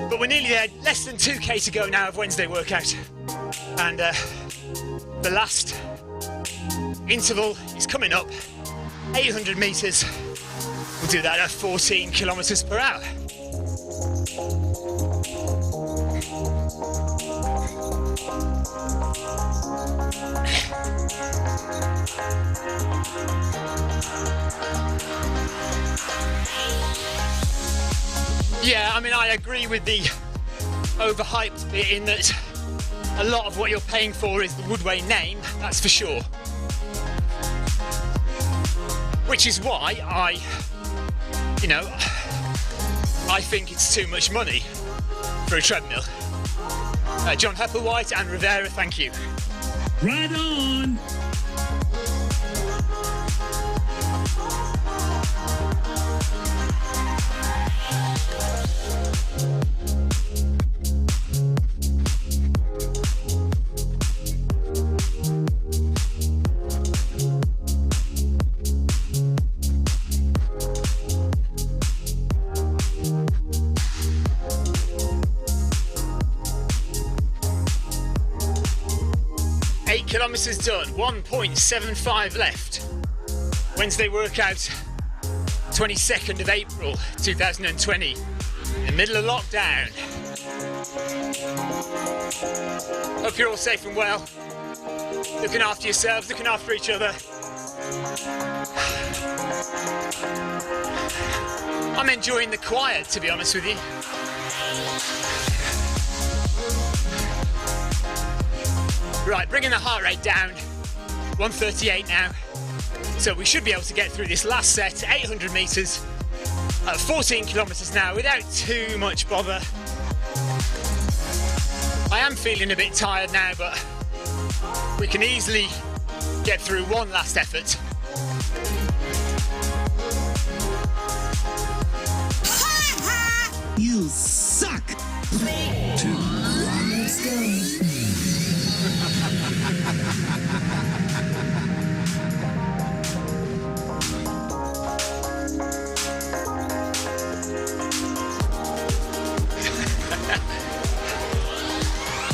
But we're nearly there, less than 2k to go now of Wednesday workout. And the last interval is coming up, 800 meters. We'll do that at 14 kilometers per hour. Yeah, I mean, I agree with the overhyped bit in that a lot of what you're paying for is the Woodway name, that's for sure. which is why I think it's too much money for a treadmill. John Hepplewhite and Rivera, thank you. Right on! Kilometres done, 1.75 left. Wednesday workout, 22nd of April 2020, in the middle of lockdown. Hope you're all safe and well, looking after yourselves, looking after each other. I'm enjoying the quiet, to be honest with you. Right, bringing the heart rate down, 138 now. So we should be able to get through this last set, 800 metres, at 14 kilometres now, without too much bother. I am feeling a bit tired now, but we can easily get through one last effort. You suck! 3, 2, 1, let's go!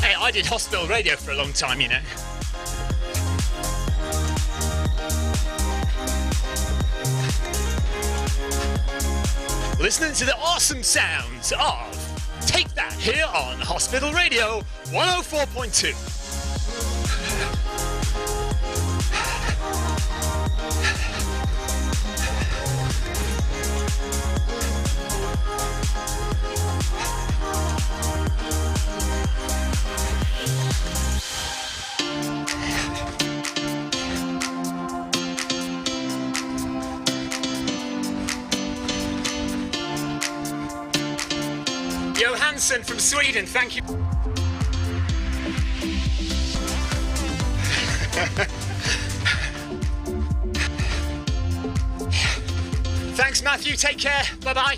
Hey, I did hospital radio for a long time, you know. Listening to the awesome sounds of Take That here on Hospital Radio 104.2. Johansson from Sweden, thank you. Thanks, Matthew. Take care. Bye-bye.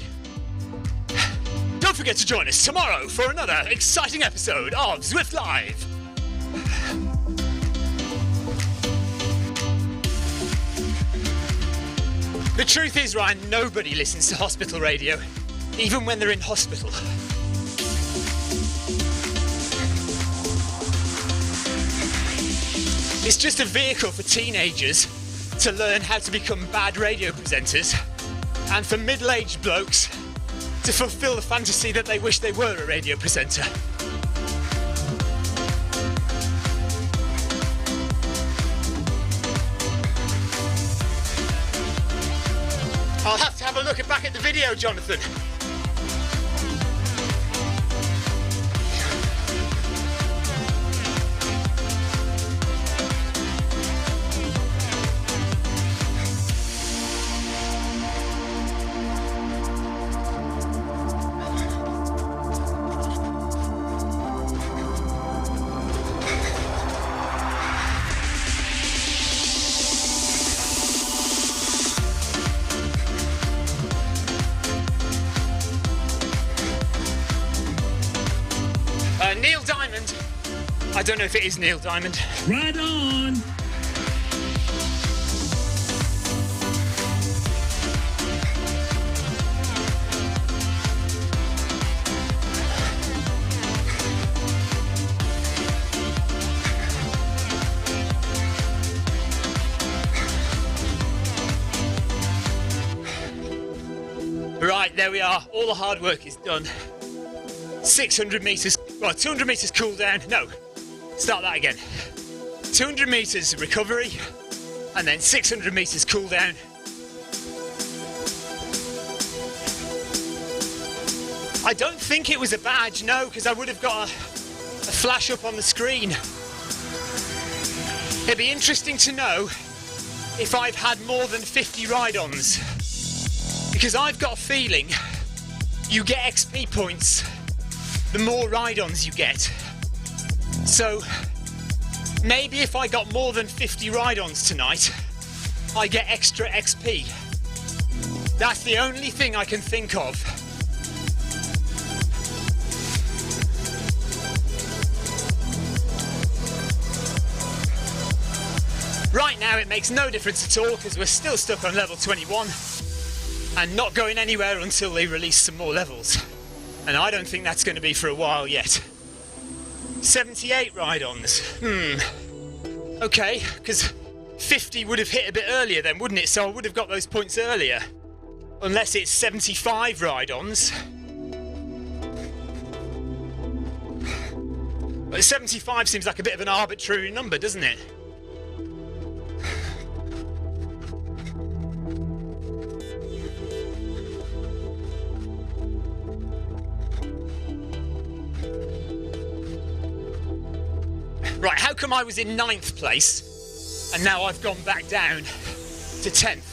Don't forget to join us tomorrow for another exciting episode of Zwift Live. The truth is, Ryan, nobody listens to hospital radio, even when they're in hospital. It's just a vehicle for teenagers to learn how to become bad radio presenters, and for middle-aged blokes to fulfill the fantasy that they wish they were a radio presenter. I'll have to have a look back at the video, Jonathan. Neil Diamond. I don't know if it is Neil Diamond. Right on! Right, there we are. All the hard work is done. 600 metres, well, 200 metres cool down. No, start that again. 200 metres recovery, and then 600 metres cool down. I don't think it was a badge, no, because I would have got a flash up on the screen. It'd be interesting to know if I've had more than 50 ride-ons, because I've got a feeling you get XP points the more ride-ons you get. So maybe if I got more than 50 ride-ons tonight, I get extra XP. That's the only thing I can think of. Right now it makes no difference at all because we're still stuck on level 21 and not going anywhere until they release some more levels. And I don't think that's going to be for a while yet. 78 ride-ons. Okay, because 50 would have hit a bit earlier then, wouldn't it? So I would have got those points earlier. Unless it's 75 ride-ons. But 75 seems like a bit of an arbitrary number, doesn't it? Right, how come I was in 9th place and now I've gone back down to 10th?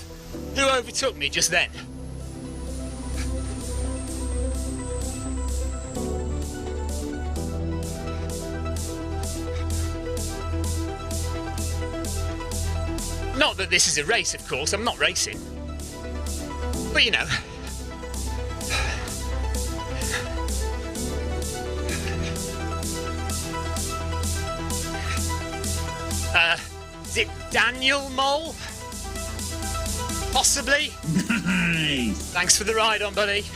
Who overtook me just then? Not that this is a race, of course, I'm not racing. But you know. Is it Daniel Mole? Possibly? Nice! Thanks for the ride on, buddy.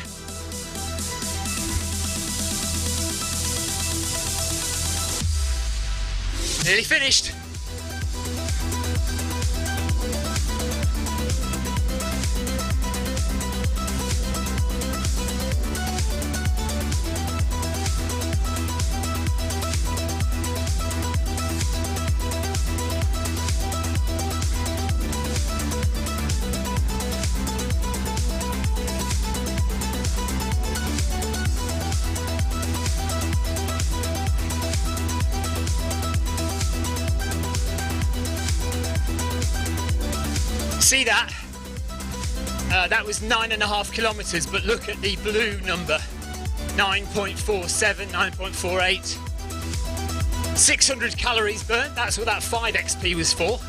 Nearly finished. See that? That was 9.5 kilometres, but look at the blue number. 9.47, 9.48. 600 calories burnt, that's what that 5 XP was for.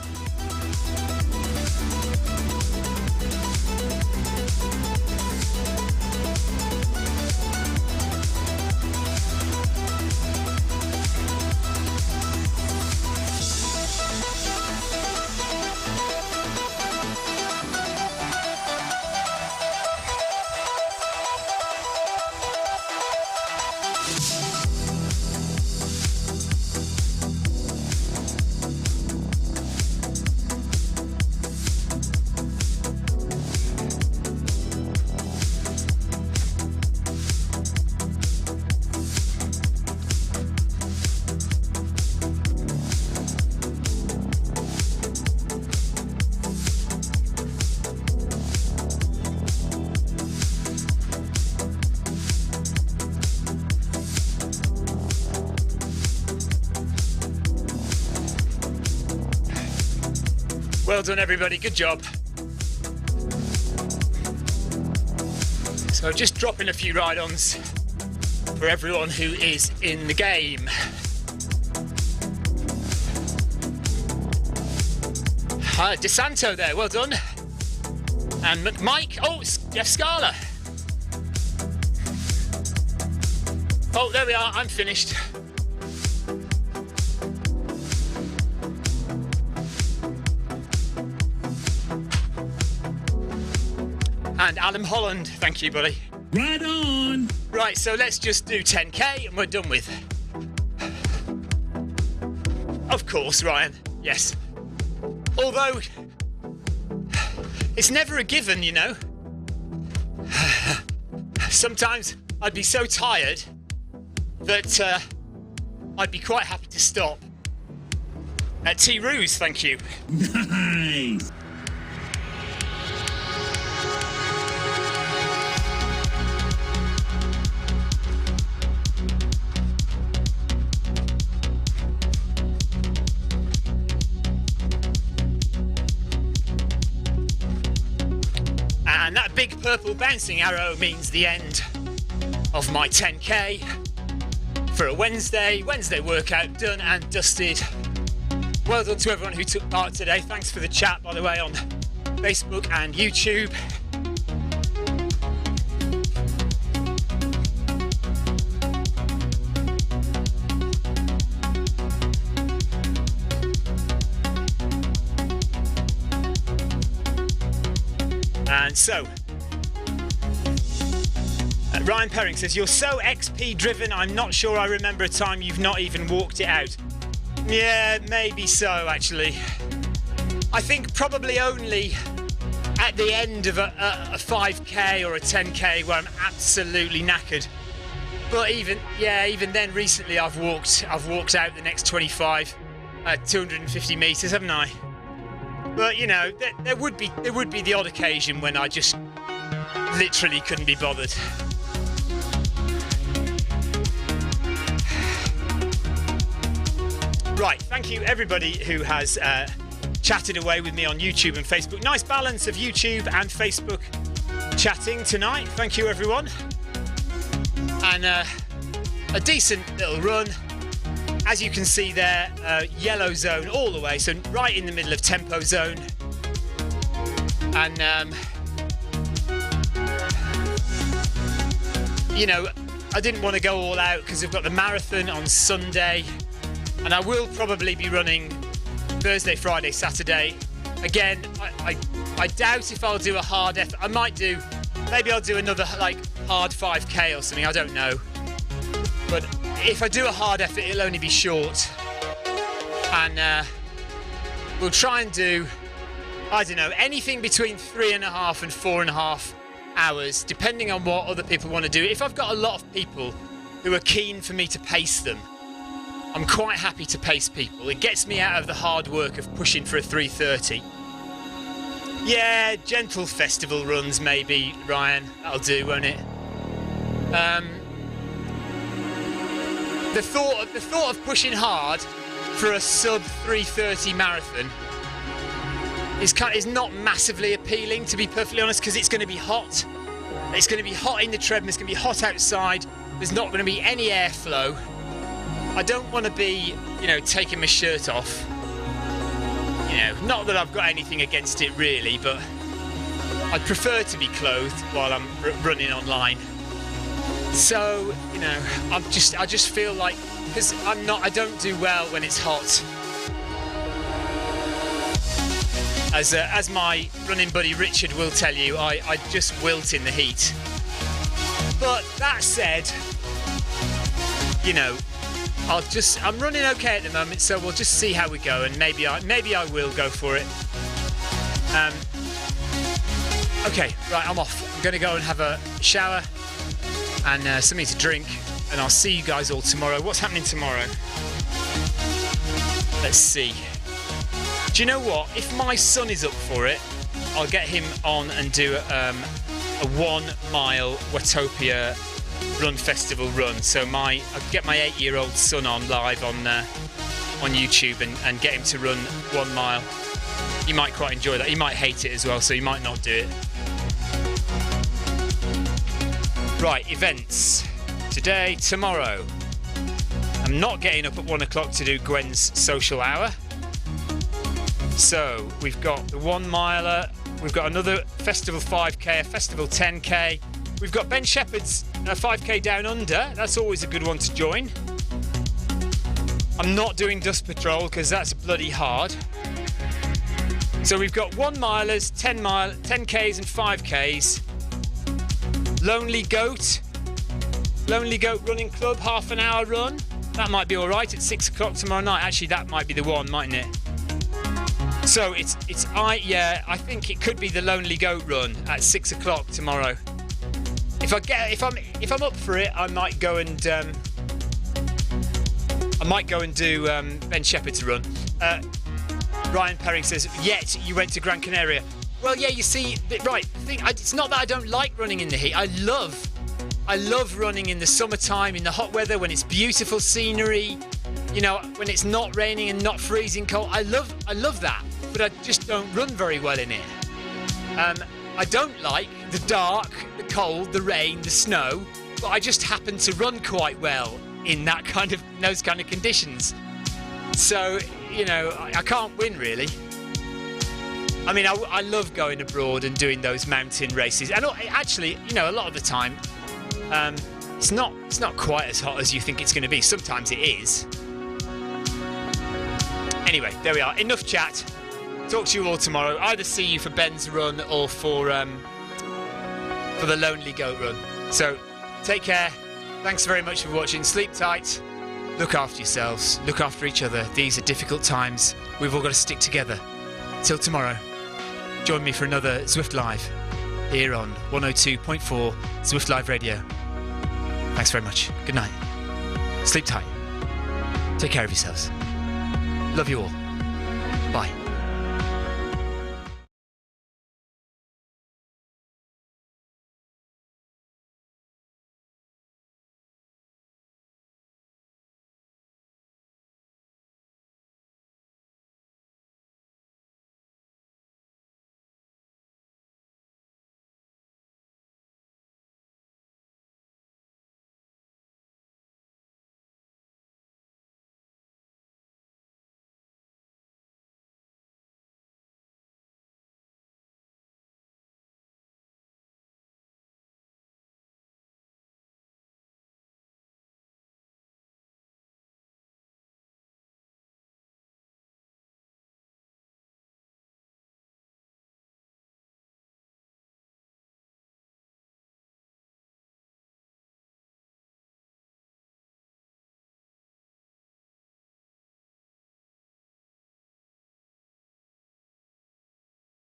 Well done, everybody. Good job. So just dropping a few ride-ons for everyone who is in the game. DeSanto there, well done. And Mike, oh, it's Jeff Scala. Oh, there we are, I'm finished. And Alan Holland, thank you, buddy. Right on! Right, so let's just do 10k and we're done with. Of course, Ryan, yes. Although, it's never a given, you know. Sometimes I'd be so tired that I'd be quite happy to stop. T. Ruse, thank you. Nice! And that big purple bouncing arrow means the end of my 10k for a Wednesday workout done and dusted. Well done to everyone who took part today. Thanks for the chat, by the way, on Facebook and YouTube. And so, Ryan Perring says, you're so XP driven, I'm not sure I remember a time you've not even walked it out. Yeah, maybe so, actually. I think probably only at the end of a 5k or a 10k where I'm absolutely knackered. But even then, recently I've walked out the next 25, 250 meters, haven't I? But you know, there would be the odd occasion when I just literally couldn't be bothered. Right, thank you everybody who has chatted away with me on YouTube and Facebook. Nice balance of YouTube and Facebook chatting tonight. Thank you everyone. And a decent little run. As you can see there, yellow zone all the way, so right in the middle of tempo zone. And you know, I didn't want to go all out because we've got the marathon on Sunday, and I will probably be running Thursday, Friday, Saturday. Again, I doubt if I'll do a hard effort. I might do, maybe I'll do another like hard 5k or something, I don't know. But if I do a hard effort, it'll only be short. And we'll try and do, I don't know, anything between 3.5 and 4.5 hours, depending on what other people want to do. If I've got a lot of people who are keen for me to pace them, I'm quite happy to pace people. It gets me out of the hard work of pushing for a 3:30. Yeah, gentle festival runs maybe, Ryan. That'll do, won't it? The thought of pushing hard for a sub 3:30 marathon is not massively appealing, to be perfectly honest, because it's going to be hot. It's going to be hot in the treadmill. It's going to be hot outside. There's not going to be any airflow. I don't want to be, you know, taking my shirt off. You know, not that I've got anything against it really, but I'd prefer to be clothed while I'm running online. So, you know, I just feel like, because I don't do well when it's hot. As my running buddy Richard will tell you, I just wilt in the heat. But that said, you know, I'm running okay at the moment, so we'll just see how we go, and maybe I will go for it. Okay, right, I'm off. I'm going to go and have a shower and something to drink, and I'll see you guys all tomorrow. What's happening tomorrow? Let's see. Do you know what? If my son is up for it, I'll get him on and do a 1 mile Watopia run festival run. So I'll get my 8-year-old son on live on YouTube and get him to run 1 mile. He might quite enjoy that. He might hate it as well, so he might not do it. Right, events. Today, tomorrow. I'm not getting up at 1 o'clock to do Gwen's social hour. So we've got the 1 miler, we've got another festival 5k, a festival 10k. We've got Ben Shepherd's 5k down under. That's always a good one to join. I'm not doing Dust Patrol because that's bloody hard. So we've got 1 milers, 10ks and 5ks. Lonely Goat Running Club, half an hour run. That might be all right at 6 o'clock tomorrow night. Actually, that might be the one, mightn't it? So I think it could be the Lonely Goat run at 6 o'clock tomorrow. If I'm up for it, I might go and do Ben Shepherd's run. Ryan Perring says, yet you went to Gran Canaria. Well, yeah, you see, right. It's not that I don't like running in the heat. I love running in the summertime, in the hot weather, when it's beautiful scenery. You know, when it's not raining and not freezing cold. I love that, but I just don't run very well in it. I don't like the dark, the cold, the rain, the snow, but I just happen to run quite well in those kind of conditions. So, you know, I can't win really. I mean, I love going abroad and doing those mountain races, and actually, you know, a lot of the time, it's not quite as hot as you think it's going to be. Sometimes it is. Anyway, there we are. Enough chat. Talk to you all tomorrow. Either see you for Ben's run or for the Lonely Goat run. So, take care. Thanks very much for watching. Sleep tight. Look after yourselves. Look after each other. These are difficult times. We've all got to stick together. Till tomorrow. Join me for another Zwift Live here on 102.4 Zwift Live Radio. Thanks very much. Good night. Sleep tight. Take care of yourselves. Love you all. Bye.